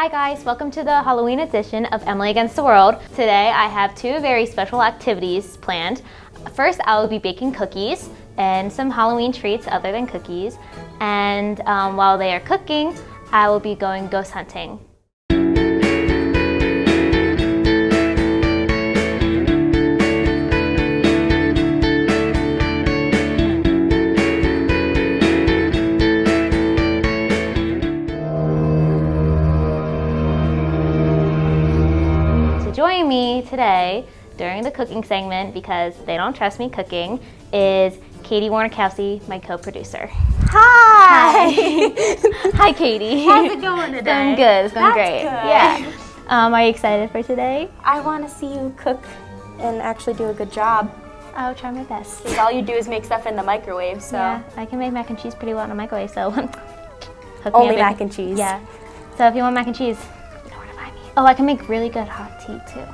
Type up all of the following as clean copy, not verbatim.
Hi guys, welcome to the Halloween edition of Emily Against the World. Today I have two very special activities planned. First, I will be baking cookies and some Halloween treats other than cookies. And while they are cooking, I will be going ghost hunting. Join me today during the cooking segment, because they don't trust me cooking, is Katie Warner-Kelsey, my co-producer. Hi! Hi, Katie. How's it going today? It's going good. It's going great. Good. Yeah. Are you excited for today? I want to see you cook and actually do a good job. I'll try my best. Because all you do is make stuff in the microwave, so. Yeah, I can make mac and cheese pretty well in the microwave, so hook me Only up mac and cheese? Yeah. So if you want mac and cheese, you know where to find me. Oh, I can make really good hot tea too.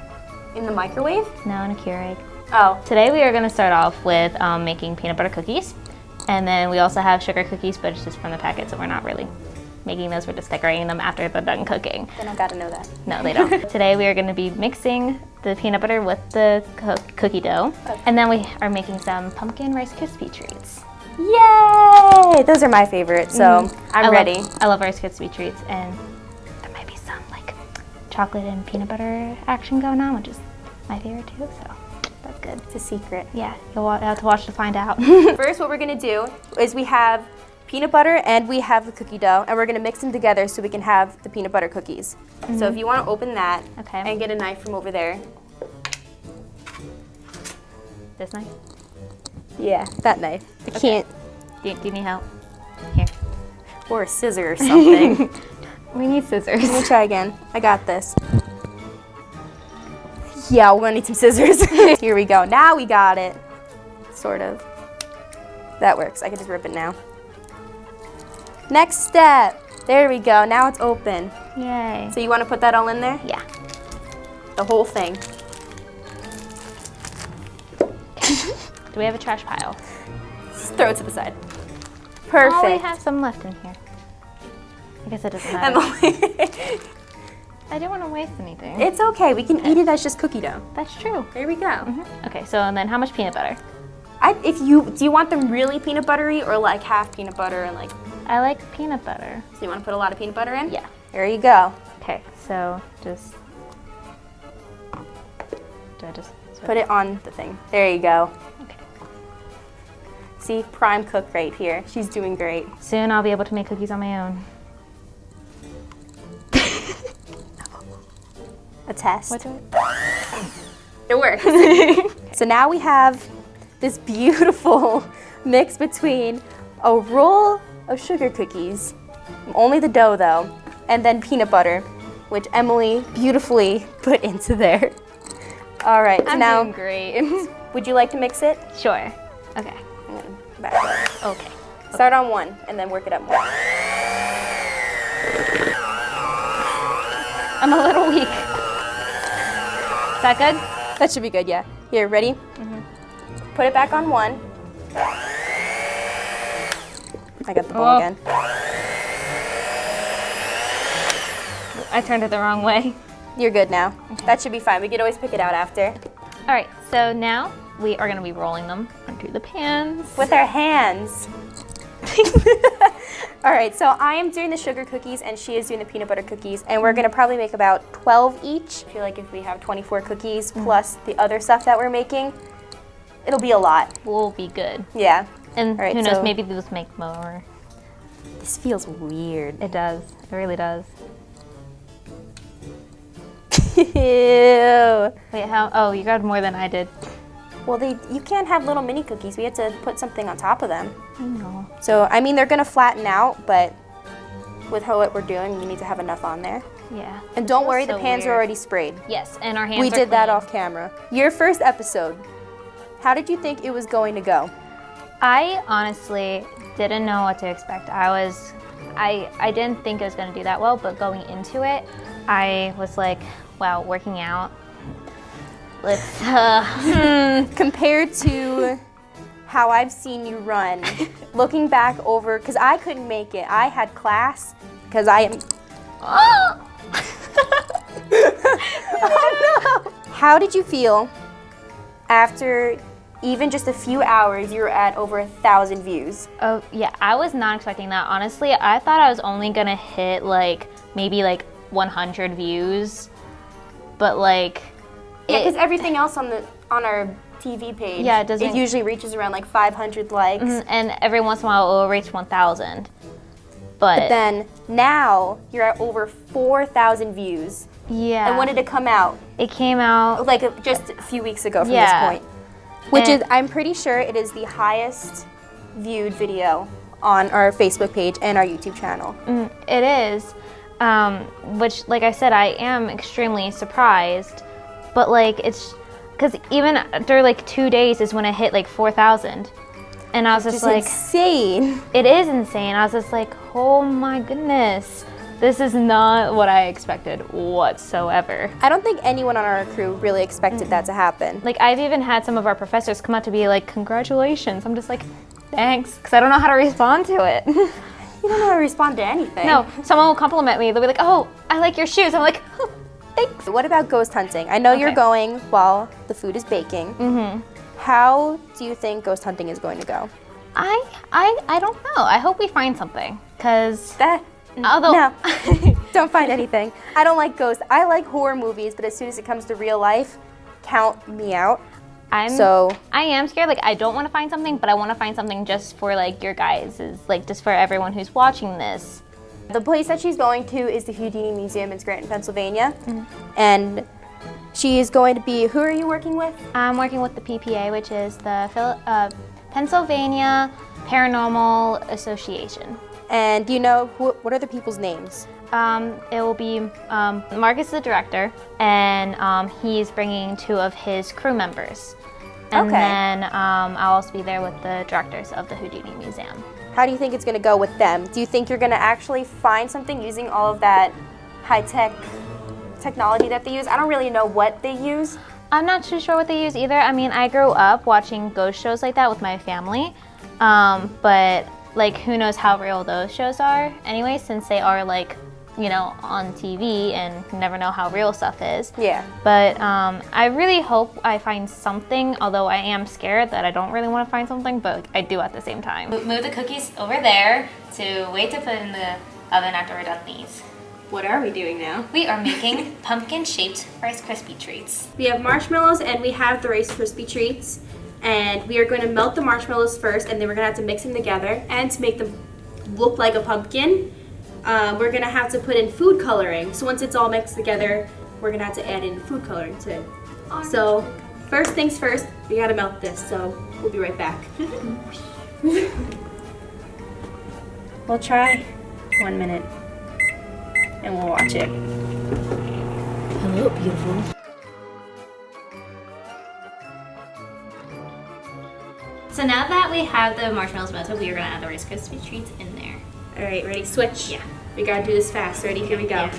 In the microwave? No, in a Keurig. Oh. Today we are going to start off with making peanut butter cookies. And then we also have sugar cookies, but it's just from the packet, so we're not really making those. We're just decorating them after they're done cooking. Then I gotta know that. No, they don't. Today we are going to be mixing the peanut butter with the cookie dough. Okay. And then we are making some pumpkin Rice Krispie treats. Yay! Those are my favorite, so I'm ready. I love Rice Krispie treats, and there might be some like chocolate and peanut butter action going on, which is my favorite too, so that's good. It's a secret. Yeah, you'll have to watch to find out. First, what we're gonna do is we have peanut butter and we have the cookie dough, and we're gonna mix them together so we can have the peanut butter cookies. So if you wanna open that and get a knife from over there. This knife? Yeah, that knife. I can't. Do you need help? Here. Or a scissor or something. We need scissors. Let me try again. I got this. Yeah, we're gonna need some scissors. Here we go. Now we got it. Sort of. That works. I can just rip it now. Next step. There we go. Now it's open. Yay. So you want to put that all in there? Yeah. The whole thing. Do we have a trash pile? Just throw it to the side. Perfect. Oh, we have some left in here. I guess it doesn't matter. Emily. I didn't want to waste anything. It's okay. We can eat it as just cookie dough. That's true. There we go. Okay, so and then how much peanut butter? Do you want them really peanut buttery or like half peanut butter and like? I like peanut butter. So you want to put a lot of peanut butter in? Yeah. There you go. Okay, so just. Do I just put it on the thing? There you go. Okay. See, prime cook right here. She's doing great. Soon I'll be able to make cookies on my own. A test. What's it? It works. So now we have this beautiful mix between a roll of sugar cookies, only the dough though, and then peanut butter, which Emily beautifully put into there. All right, so I'm now, doing great. would you like to mix it? Sure. Okay. I'm gonna back it up. Okay. Start on one and then work it up more. I'm a little weak. Is that good? That should be good, yeah. Here, ready? Put it back on one. I got the bowl again. I turned it the wrong way. You're good now. Okay. That should be fine. We could always pick it out after. All right, so now we are gonna be rolling them onto the pans. With our hands. All right, so I am doing the sugar cookies and she is doing the peanut butter cookies, and we're gonna probably make about 12 each. I feel like if we have 24 cookies plus the other stuff that we're making, it'll be a lot. We'll be good. Yeah. And right, who knows, so maybe they'll just make more. This feels weird. It does, it really does. Ew. Wait, how, oh, you got more than I did. Well, you can't have little mini cookies. We have to put something on top of them. I know. So, I mean, they're gonna flatten out, but with what we're doing, we need to have enough on there. Yeah. And don't worry, so the pans are weird. already sprayed. Yes, and our hands We are did that clean. off camera. Your first episode, how did you think it was going to go? I honestly didn't know what to expect. I didn't think it was gonna do that well, but going into it, I was like, wow, working out. Let's, Compared to how I've seen you run, looking back over, because I couldn't make it. I had class, because I am how did you feel after even just a few hours you were at over 1,000 views? Oh, yeah, I was not expecting that. Honestly, I thought I was only gonna hit like maybe like 100 views, but like yeah, because everything else on our TV page, yeah, it usually reaches around like 500 likes, and every once in a while it will reach 1,000. But then now you're at over 4,000 views. Yeah. And when did it come out? It came out like just a few weeks ago from this point. Which is, I'm pretty sure it is the highest viewed video on our Facebook page and our YouTube channel. It is, which, like I said, I am extremely surprised. But like, it's because even after like 2 days is when it hit like 4,000, and I was just like, insane. It is insane. I was just like, oh my goodness. This is not what I expected whatsoever. I don't think anyone on our crew really expected that to happen. Like, I've even had some of our professors come out to be like, congratulations. I'm just like, thanks, because I don't know how to respond to it. You don't know how to respond to anything. No, someone will compliment me. They'll be like, oh, I like your shoes. I'm like, oh, thanks. What about ghost hunting? I know you're going while the food is baking. How do you think ghost hunting is going to go? I don't know. I hope we find something, because although no, don't find anything. I don't like ghosts. I like horror movies, but as soon as it comes to real life, count me out. I am scared. Like, I don't want to find something, but I want to find something just for like your guys, like just for everyone who's watching this. The place that she's going to is the Houdini Museum in Scranton, Pennsylvania, and she is going to be. Who are you working with? I'm working with the PPA, which is the Pennsylvania Paranormal Association. And do you know what are the people's names? It will be Marcus, the director, and he's bringing 2 of his crew members. And then I'll also be there with the directors of the Houdini Museum. How do you think it's going to go with them? Do you think you're going to actually find something using all of that high-tech technology that they use? I don't really know what they use. I'm not too sure what they use either. I mean, I grew up watching ghost shows like that with my family, but like, who knows how real those shows are anyway, since they are like, you know, on TV, and you never know how real stuff is. Yeah. But I really hope I find something, although I am scared that I don't really want to find something, but I do at the same time. Move the cookies over there to wait to put in the oven after we're done these. What are we doing now? We are making pumpkin-shaped Rice Krispie treats. We have marshmallows and we have the Rice Krispie treats. And we are going to melt the marshmallows first, and then we're going to have to mix them together. And to make them look like a pumpkin, we're going to have to put in food coloring. So once it's all mixed together, we're going to have to add in food coloring to it. So first things first, we got to melt this. So we'll be right back. We'll try 1 minute, and we'll watch it. Hello, beautiful. So now that we have the marshmallows melted, we are gonna add the Rice Krispie treats in there. All right, ready? Switch. Yeah. We gotta do this fast. Ready? Here we go. Yeah.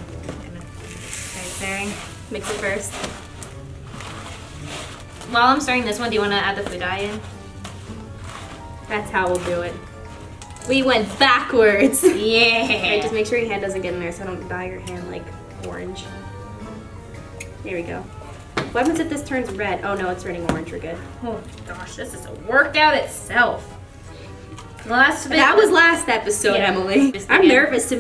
Stirring. Mix it first. While I'm stirring this one, do you want to add the food dye in? That's how we'll do it. We went backwards. Yeah. Right, just make sure your hand doesn't get in there so I don't dye your hand like orange. Here we go. What happens if this turns red? Oh no, it's turning orange. We're good. Oh gosh, this is a workout itself. That was last episode, yeah. Emily. I'm nervous to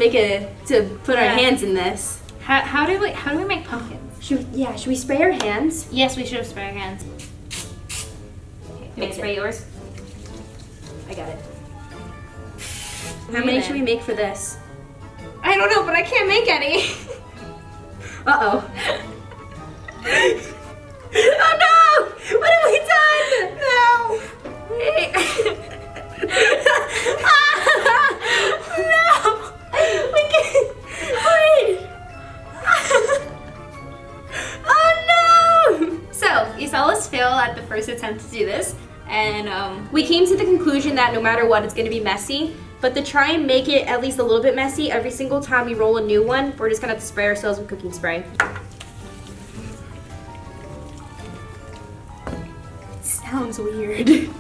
put our hands in this. How do we make pumpkins? Should we spray our hands? Yes, we should have sprayed our hands. Okay, can I spray yours? I got it. How many should we make for this? I don't know, but I can't make any. Uh-oh. Oh no! What have we done? No! No! We can't. Wait! Oh no! So, you saw us fail at the first attempt to do this, and we came to the conclusion that no matter what, it's going to be messy. But to try and make it at least a little bit messy, every single time we roll a new one, we're just going to have to spray ourselves with cooking spray. Sounds weird. Ew.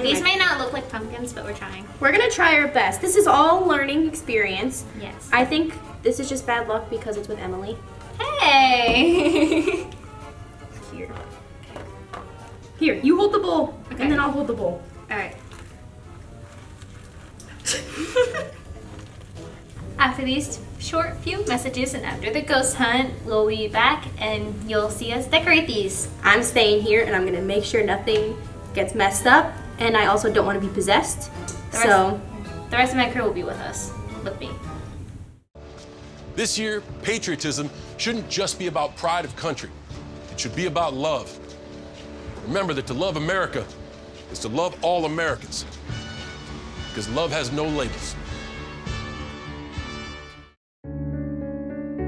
These may not look like pumpkins, but we're trying. We're gonna try our best. This is all learning experience. Yes. I think this is just bad luck because it's with Emily. Hey! Here. Here, you hold the bowl, Okay. and then I'll hold the bowl. All right. After these short few messages and after the ghost hunt, we'll be back and you'll see us decorate these. I'm staying here, and I'm gonna make sure nothing gets messed up, and I also don't want to be possessed. The rest of my crew will be with us, with me. This year, patriotism shouldn't just be about pride of country. It should be about love. Remember that to love America is to love all Americans, because love has no labels.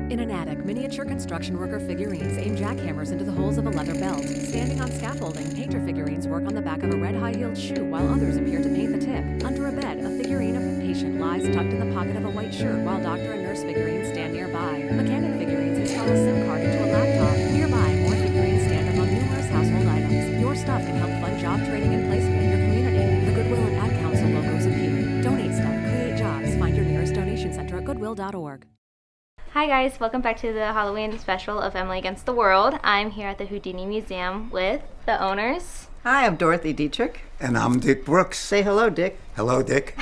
In an attic, miniature construction worker figurines aim jackhammers into the holes of a leather belt. Standing on scaffolding, painter figurines work on the back of a red high-heeled shoe while others appear to paint the tip. Under a bed, a figurine of a patient lies tucked in the pocket of a white shirt while doctor and nurse figurines stand nearby. Mechanic figurines install a SIM card into a laptop. Nearby, more figurines stand among numerous household items. Your stuff can help fund job training and placement in your community. The Goodwill and Ad Council logos appear. Donate stuff, create jobs. Find your nearest donation center at goodwill.org. Hi guys, welcome back to the Halloween special of Emily Against the World. I'm here at the Houdini Museum with the owners. Hi, I'm Dorothy Dietrich. And I'm Dick Brooks. Say hello, Dick. Hello, Dick.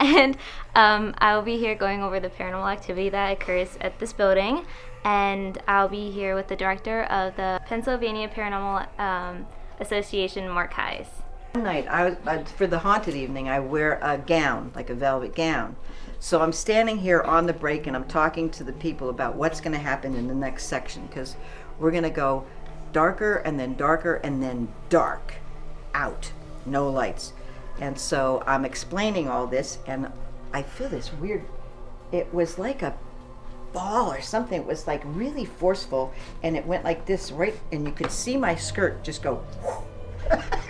And I'll be here going over the paranormal activity that occurs at this building. And I'll be here with the director of the Pennsylvania Paranormal Association, Mark Hayes. One night, for the haunted evening, I wear a gown, like a velvet gown. So I'm standing here on the break and I'm talking to the people about what's going to happen in the next section, because we're going to go darker and then dark out, no lights. And so I'm explaining all this and I feel this weird, it was like a ball or something. It was like really forceful and it went like this, right? And you could see my skirt just go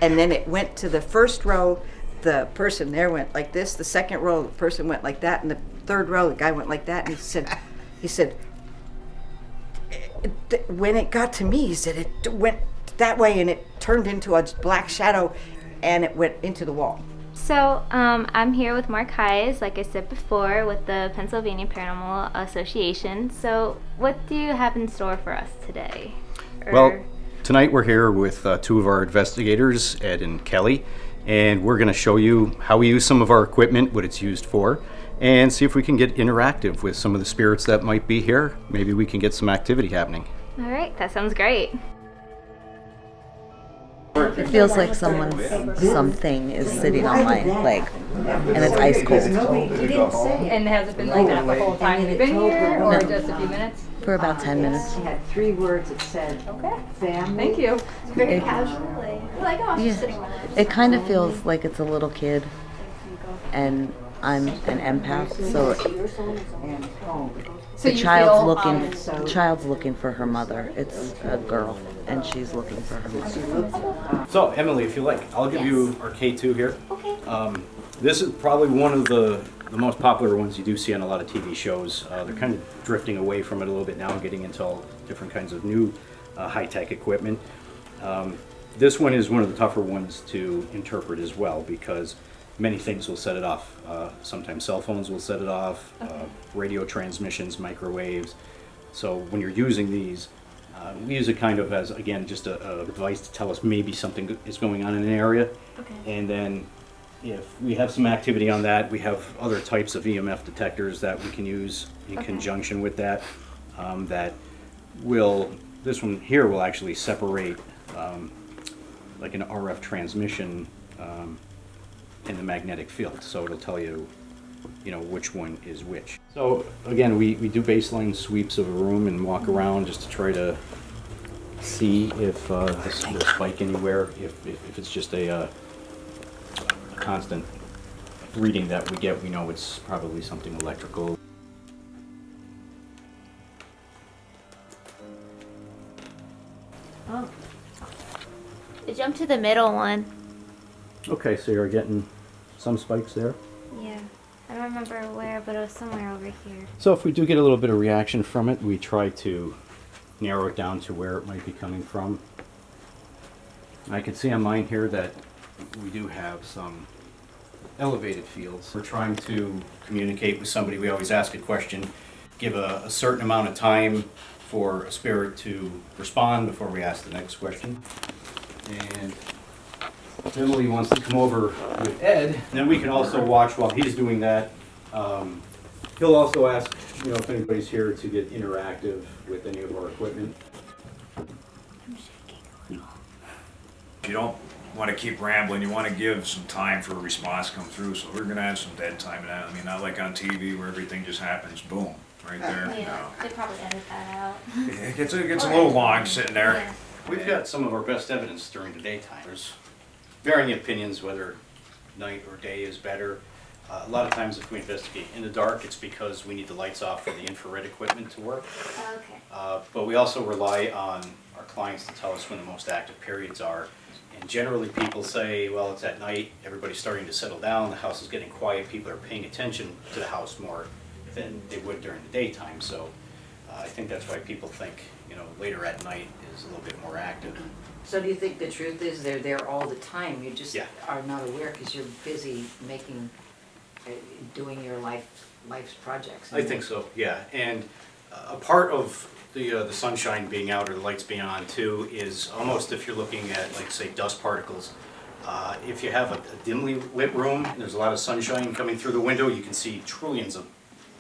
and then it went to the first row. The person there went like this, the second row, the person went like that, and the third row, the guy went like that, and he said, when it got to me, he said, it went that way, and it turned into a black shadow, and it went into the wall. So I'm here with Mark Hayes, like I said before, with the Pennsylvania Paranormal Association. So what do you have in store for us today? Well, tonight we're here with two of our investigators, Ed and Kelly. And we're going to show you how we use some of our equipment, what it's used for, and see if we can get interactive with some of the spirits that might be here. Maybe we can get some activity happening. All right, that sounds great. It feels like something is sitting on my leg, and it's ice cold. And has it been like that the whole time you've been here, or just a few minutes? For about 10 minutes. She had 3 words. It said, Okay. family. Thank you. Very casually. Like, oh, I'm just sitting on it. It kind of feels like it's a little kid, and I'm an empath, so So the you child's looking for her mother. It's a girl, and she's looking for her mother. So, Emily, if you like, I'll give you our K2 here. Okay. This is probably one of the most popular ones you do see on a lot of TV shows. They're kind of drifting away from it a little bit now, getting into all different kinds of new high-tech equipment. This one is one of the tougher ones to interpret as well, because many things will set it off. Sometimes cell phones will set it off, radio transmissions, microwaves. So when you're using these, we use it kind of as, again, just a device to tell us maybe something is going on in an area. Okay. And then if we have some activity on that, we have other types of EMF detectors that we can use in conjunction with that. This one here will actually separate like an RF transmission in the magnetic field. So it'll tell you, which one is which. So again, we do baseline sweeps of a room and walk around just to try to see if there's a spike anywhere, if it's just a constant reading that we get, we know it's probably something electrical. Oh. It jumped to the middle one. Okay, so you're getting some spikes there. Yeah. I don't remember where, but it was somewhere over here. So if we do get a little bit of reaction from it, we try to narrow it down to where it might be coming from. I can see on mine here that we do have some elevated fields. We're trying to communicate with somebody. We always ask a question, give a certain amount of time for a spirit to respond before we ask the next question. And Emily wants to come over with Ed, and then we can also watch while he's doing that. He'll also ask, if anybody's here to get interactive with any of our equipment. You don't want to keep rambling. You want to give some time for a response to come through. So we're going to have some dead time in that. I mean, not like on TV where everything just happens, boom, right there. Yeah, they probably edit that out. It gets a little long sitting there. Yeah. We've got some of our best evidence during the daytime. There's varying opinions whether night or day is better. A lot of times if we investigate in the dark, it's because we need the lights off for the infrared equipment to work. Okay. But we also rely on our clients to tell us when the most active periods are. And generally people say, well, it's at night, everybody's starting to settle down, the house is getting quiet, people are paying attention to the house more than they would during the daytime. So I think that's why people think, later at night is a little bit more active. So do you think the truth is they're there all the time? You just Yeah. are not aware because you're busy doing your life's projects. I think so, yeah. And a part of the sunshine being out or the lights being on too is almost if you're looking at, like, say, dust particles. If you have a dimly lit room and there's a lot of sunshine coming through the window, you can see trillions of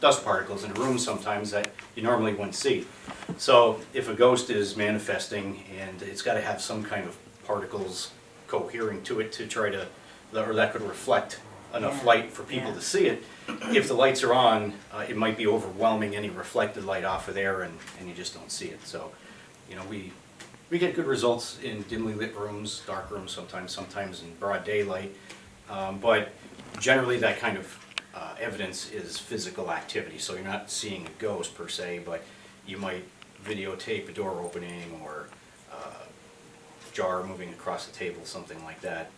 dust particles in a room sometimes that you normally wouldn't see. So if a ghost is manifesting and it's got to have some kind of particles cohering to it to try to, or that could reflect enough light for people to see it. If the lights are on, it might be overwhelming any reflected light off of there and you just don't see it. So, we get good results in dimly lit rooms, dark rooms sometimes in broad daylight. But generally that kind of evidence is physical activity. So you're not seeing a ghost per se, but you might videotape a door opening or a jar moving across the table, something like that.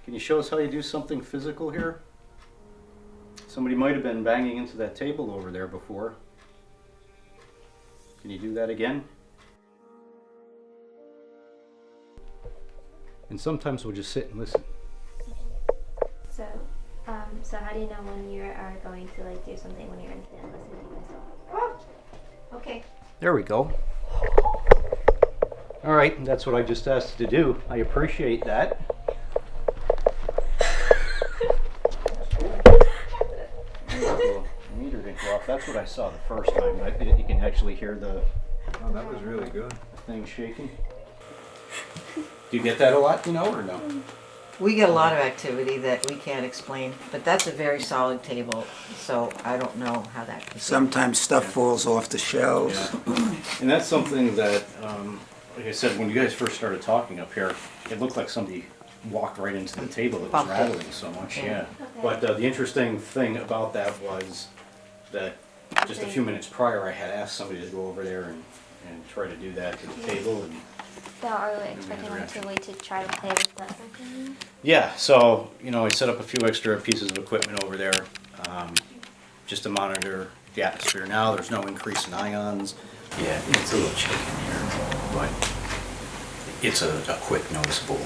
Can you show us how you do something physical here? Somebody might have been banging into that table over there before. Can you do that again? And sometimes we'll just sit and listen. So, how do you know when you are going to do something when you're in the listening to yourself? Okay. There we go. All right, that's what I just asked you to do. I appreciate that. The meter didn't go off. That's what I saw the first time. You can actually hear the that was really good. thing shaking. Do you get that a lot, or no? We get a lot of activity that we can't explain, but that's a very solid table, so I don't know how that could be. Sometimes stuff falls off the shelves. Yeah. And that's something that, like I said, when you guys first started talking up here, it looked like somebody walked right into the table. It was Bumped it. rattling so much, yeah. But the interesting thing about that was that just a few minutes prior, I had asked somebody to go over there and try to do that to the table. And Are we expecting them to wait to try to play with that? yeah, so, I set up a few extra pieces of equipment over there just to monitor the atmosphere. Now there's no increase in ions. Yeah, it's a little chilly in here, but it's a quick noticeable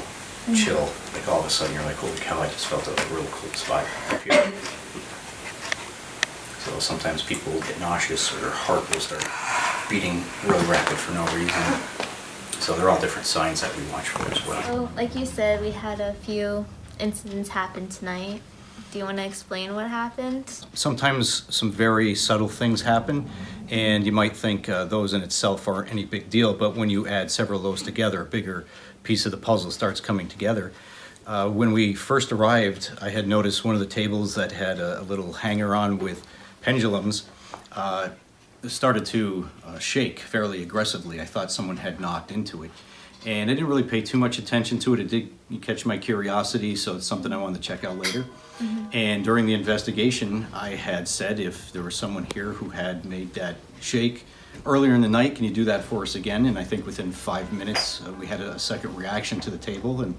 chill. Like all of a sudden you're like, holy cow, I just felt a real cool spot up here. So sometimes people will get nauseous or their heart will start beating really rapid for no reason. So they're all different signs that we watch for as well. So, like you said, we had a few incidents happen tonight. Do you want to explain what happened? Sometimes some very subtle things happen, and you might think those in itself aren't any big deal, but when you add several of those together, a bigger piece of the puzzle starts coming together. When we first arrived, I had noticed one of the tables that had a little hanger-on with pendulums started to shake fairly aggressively. I thought someone had knocked into it. And I didn't really pay too much attention to it. It did catch my curiosity, so it's something I wanted to check out later. And during the investigation, I had said if there was someone here who had made that shake earlier in the night, can you do that for us again? And I think within 5 minutes, we had a second reaction to the table, and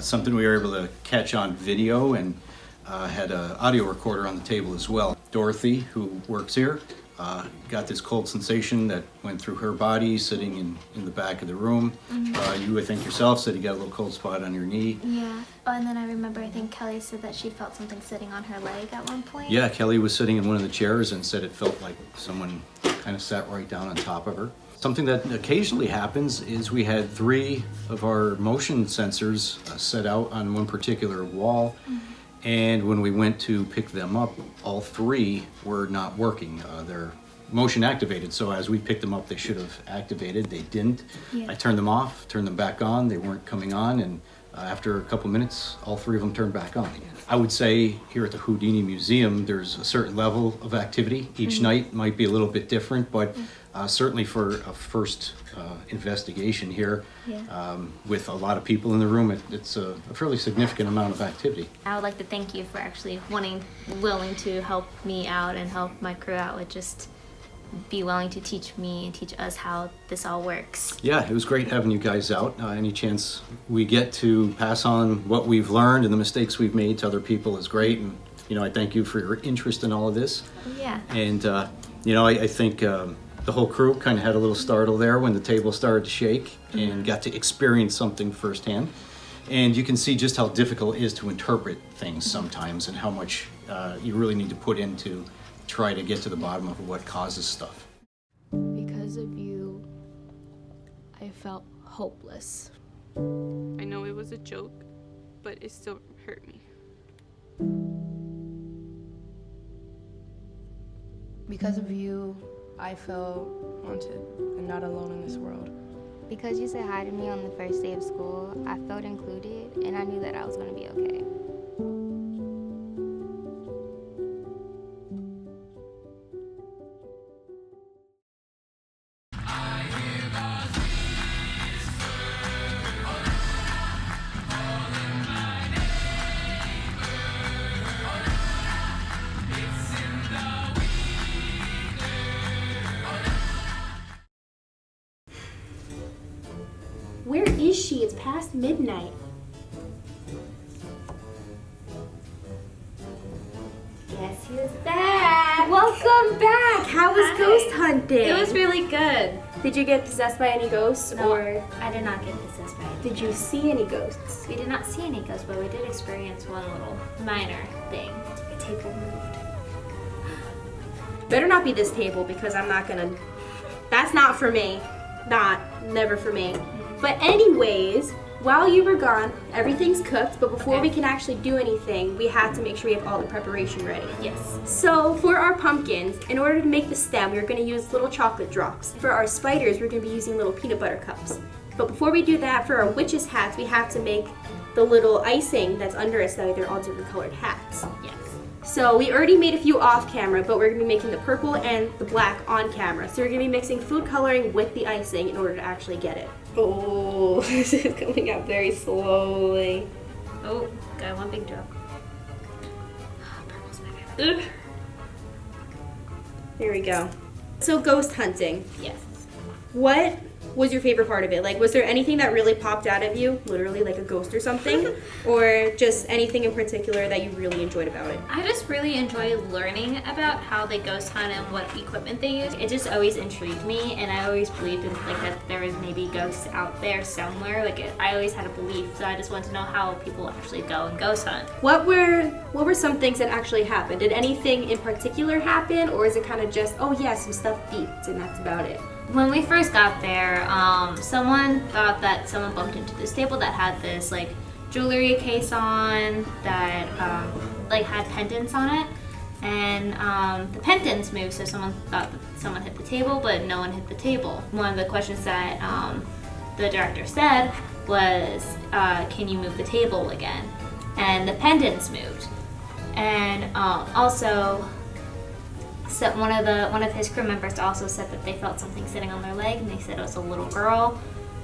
something we were able to catch on video, and had an audio recorder on the table as well. Dorothy, who works here, got this cold sensation that went through her body sitting in the back of the room. You, I think yourself, said you got a little cold spot on your knee. Yeah. Oh, and then I remember, I think Kelly said that she felt something sitting on her leg at one point. Yeah, Kelly was sitting in one of the chairs and said it felt like someone kind of sat right down on top of her. Something that occasionally happens is we had 3 of our motion sensors set out on one particular wall. And when we went to pick them up, all 3 were not working. They're motion activated, so as we picked them up, they should have activated. They didn't. Yeah. I turned them off, turned them back on. They weren't coming on, and after a couple minutes, all 3 of them turned back on again. I would say here at the Houdini Museum, there's a certain level of activity. Each night might be a little bit different, but certainly for a first investigation here, with a lot of people in the room, it's a fairly significant amount of activity. I would like to thank you for actually willing to help me out and help my crew out with just be willing to teach me and teach us how this all works. Yeah, it was great having you guys out. Any chance we get to pass on what we've learned and the mistakes we've made to other people is great. And, I thank you for your interest in all of this. Yeah. And, I think the whole crew kind of had a little startle there when the table started to shake and got to experience something firsthand. And you can see just how difficult it is to interpret things sometimes and how much you really need to put into try to get to the bottom of what causes stuff. Because of you, I felt hopeless. I know it was a joke, but it still hurt me. Because of you, I felt wanted and not alone in this world. Because you said hi to me on the first day of school, I felt included and I knew that I was going to be okay. Where is she? It's past midnight. Guess who's back? Welcome back! How was ghost hunting? It was really good. Did you get possessed by any ghosts? No, or I did not get possessed by any. did you see any ghosts? We did not see any ghosts, but we did experience one little minor thing. The table moved. Better not be this table because I'm not gonna. That's not for me. Never for me. But anyways, while you were gone, everything's cooked, but before we can actually do anything, we have to make sure we have all the preparation ready. Yes. So for our pumpkins, in order to make the stem, we're gonna use little chocolate drops. For our spiders, we're gonna be using little peanut butter cups. But before we do that, for our witches' hats, we have to make the little icing that's under it so that they're all different colored hats. Yes. So we already made a few off camera, but we're gonna be making the purple and the black on camera. So we're gonna be mixing food coloring with the icing in order to actually get it. Oh, this is coming out very slowly. Oh, got one big drop. Purple's my favorite. There we go. So ghost hunting. Yes. What was your favorite part of it? Like, was there anything that really popped out of you, literally like a ghost or something, or just anything in particular that you really enjoyed about it? I just really enjoy learning about how they ghost hunt and what equipment they use. It just always intrigued me, and I always believed in like that there was maybe ghosts out there somewhere. I always had a belief, so I just wanted to know how people actually go and ghost hunt. What were some things that actually happened? Did anything in particular happen, or is it kind of just, oh yeah, some stuff beeped and that's about it? When we first got there, someone thought that someone bumped into this table that had this like jewelry case on that like had pendants on it, and the pendants moved, so someone thought that someone hit the table, but no one hit the table. One of the questions that the director said was, can you move the table again? And the pendants moved. And also, so one of his crew members also said that they felt something sitting on their leg, and they said it was a little girl.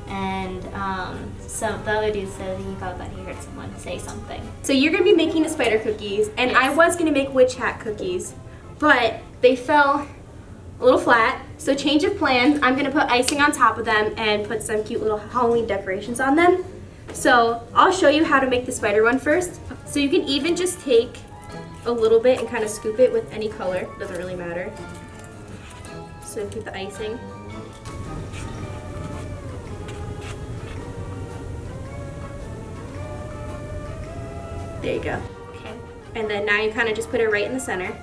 and the other dude said he thought that he heard someone say something. So you're gonna be making the spider cookies, and I was gonna make witch hat cookies, but they fell a little flat. So change of plans, I'm gonna put icing on top of them and put some cute little Halloween decorations on them. So I'll show you how to make the spider one first. So you can even just take a little bit and kind of scoop it with any color, doesn't really matter. So keep the icing. There you go. Okay. And then now you kind of just put it right in the center.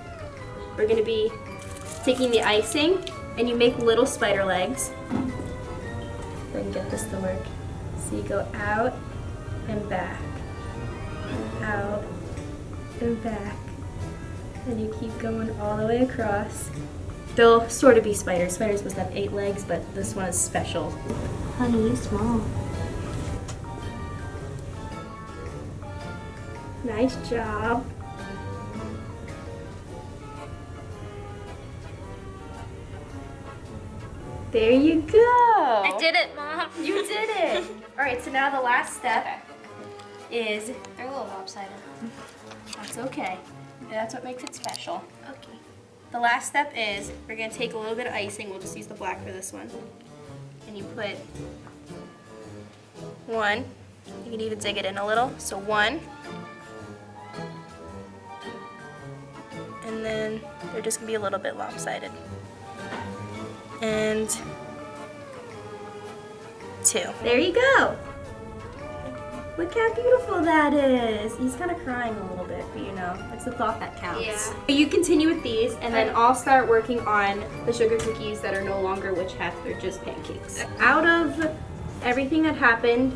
We're gonna be taking the icing, and you make little spider legs. If I can get this to work. So you go out and back, out and back, and you keep going all the way across. They'll sort of be spiders. Spiders supposed to have 8 legs, but this one is special. Honey, you small. Nice job. There you go. I did it, Mom. You did it. All right, so now the last step is, They're a little lopsided. that's okay. That's what makes it special. Okay. The last step is, we're gonna take a little bit of icing. We'll just use the black for this one. And you put 1. You can even dig it in a little. So 1. And then they're just gonna be a little bit lopsided. And 2. There you go. Look how beautiful that is. He's kind of crying a little bit, but you know, it's the thought that counts. Yeah. You continue with these, and then I'll start working on the sugar cookies that are no longer witch hats, they're just pancakes. Out of everything that happened,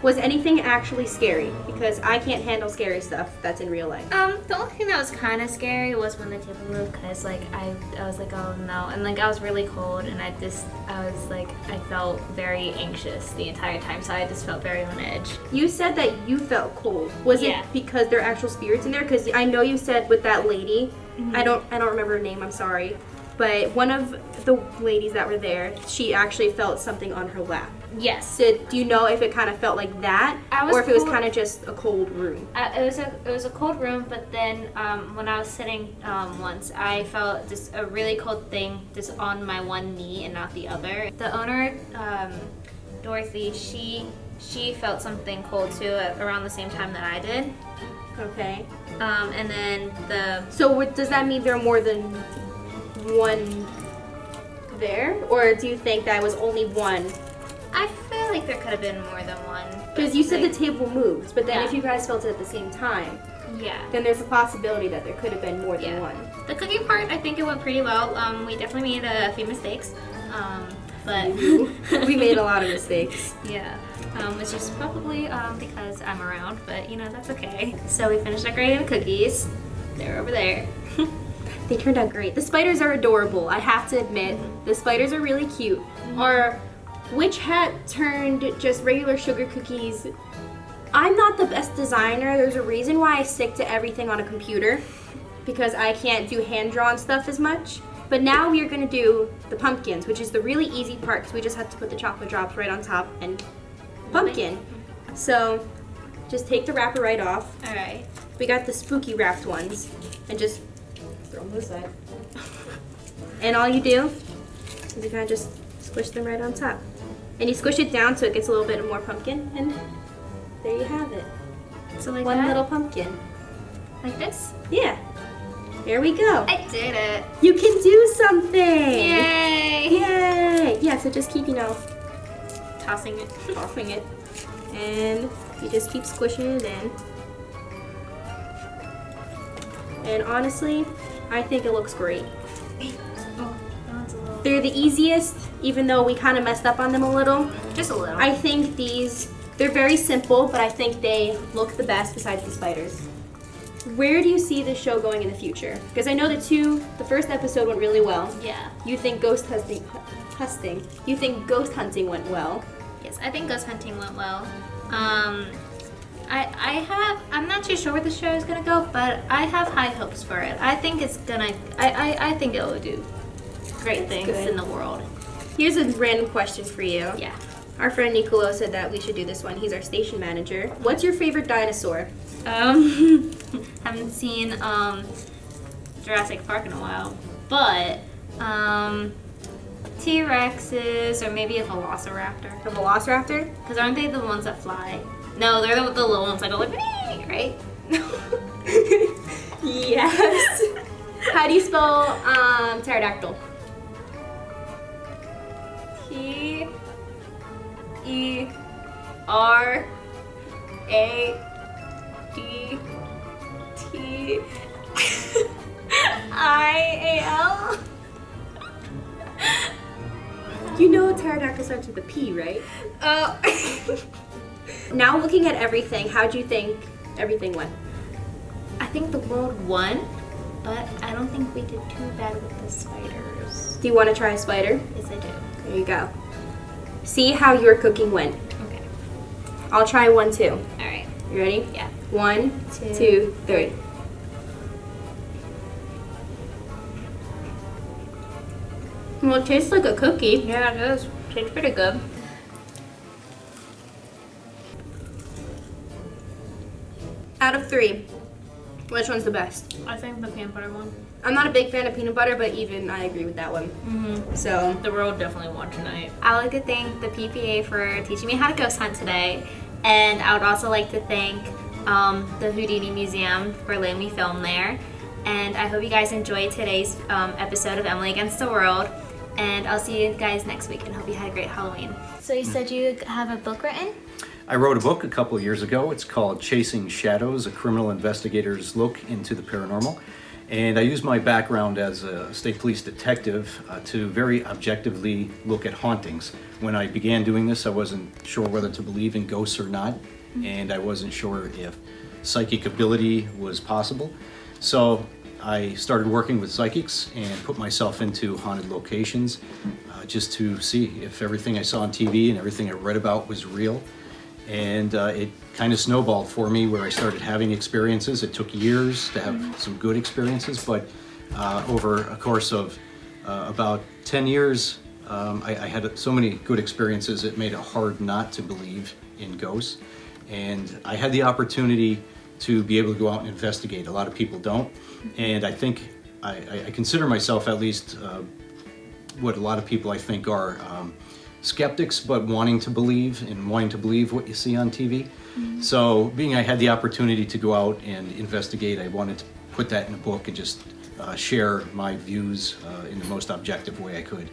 was anything actually scary? Because I can't handle scary stuff that's in real life. The only thing that was kind of scary was when the table moved, because like I was like, oh no, and like I was really cold, and I felt very anxious the entire time, so I just felt very on edge. You said that you felt cold. Was it because there are actual spirits in there? Because I know you said with that lady, I don't remember her name, I'm sorry, but one of the ladies that were there, she actually felt something on her lap. Yes. So do you know if it kind of felt like that, or if it was kind of just a cold room? It was a cold room, but then when I was sitting once, I felt just a really cold thing just on my one knee and not the other. The owner, Dorothy, she felt something cold too around the same time that I did. Okay. And then So does that mean there are more than one there, or do you think that was only one? I feel like there could have been more than one. Because you said the table moved, but then if you guys felt it at the same time, then there's a possibility that there could have been more than one. The cooking part, I think it went pretty well. We definitely made a few mistakes, but we made a lot of mistakes. Yeah, which is probably because I'm around, but you know, that's okay. So we finished decorating the cookies. They're over there. They turned out great. The spiders are adorable, I have to admit. The spiders are really cute. Our witch hat turned just regular sugar cookies. I'm not the best designer. There's a reason why I stick to everything on a computer, because I can't do hand-drawn stuff as much. But now we are going to do the pumpkins, which is the really easy part, because we just have to put the chocolate drops right on top and pumpkin. So just take the wrapper right off. All right. We got the spooky wrapped ones, and just throw them aside. And all you do is you kind of just squish them right on top. And you squish it down so it gets a little bit more pumpkin, and there you have it. So like one little pumpkin. Like this? Yeah. There we go. I did it. You can do something. Yay. Yay. Yeah, so just keep, tossing it. And you just keep squishing it in. And honestly, I think it looks great. They're the easiest, even though we kind of messed up on them a little. Just a little. I think they're very simple, but I think they look the best besides the spiders. Where do you see this show going in the future? Because I know the first episode went really well. Yeah. You think ghost hunting went well. Yes, I think ghost hunting went well. I'm not too sure where the show is gonna go, but I have high hopes for it. I think it's gonna, I think it will do great things in the world. Here's a random question for you. Yeah. Our friend Nicolo said that we should do this one. He's our station manager. What's your favorite dinosaur? Haven't seen Jurassic Park in a while, but T-Rexes or maybe a Velociraptor. A Velociraptor? Because aren't they the ones that fly? No, they're the little ones that go like, right? Yes. How do you spell pterodactyl? T-E-R-A-T-I-A-L? You know pterodactyl starts with a P, right? Now looking at everything, how do you think everything went? I think the world won, but I don't think we did too bad with the spiders. Do you want to try a spider? Yes, I do. There you go. See how your cooking went. Okay. I'll try 1, 2. All right. You ready? Yeah. 1, 2, 3. Well, it tastes like a cookie. Yeah, it does. Tastes pretty good. Out of 3, which one's the best? I think the peanut butter one. I'm not a big fan of peanut butter, but even I agree with that one. So The world definitely won tonight. I would like to thank the PPA for teaching me how to ghost hunt today, and I would also like to thank the Houdini Museum for letting me film there. And I hope you guys enjoyed today's episode of Emily Against the World. And I'll see you guys next week and hope you had a great Halloween. So you said you have a book written? I wrote a book a couple of years ago. It's called Chasing Shadows, a criminal investigator's look into the paranormal. And I use my background as a state police detective to very objectively look at hauntings. When I began doing this, I wasn't sure whether to believe in ghosts or not, and I wasn't sure if psychic ability was possible. So I started working with psychics and put myself into haunted locations just to see if everything I saw on TV and everything I read about was real. And it kind of snowballed for me where I started having experiences. It took years to have some good experiences, but over a course of about 10 years, I had so many good experiences it made it hard not to believe in ghosts. And I had the opportunity to be able to go out and investigate. A lot of people don't. And I think, I consider myself at least what a lot of people I think are skeptics, but wanting to believe what you see on TV. So being I had the opportunity to go out and investigate, I wanted to put that in a book and just share my views in the most objective way I could.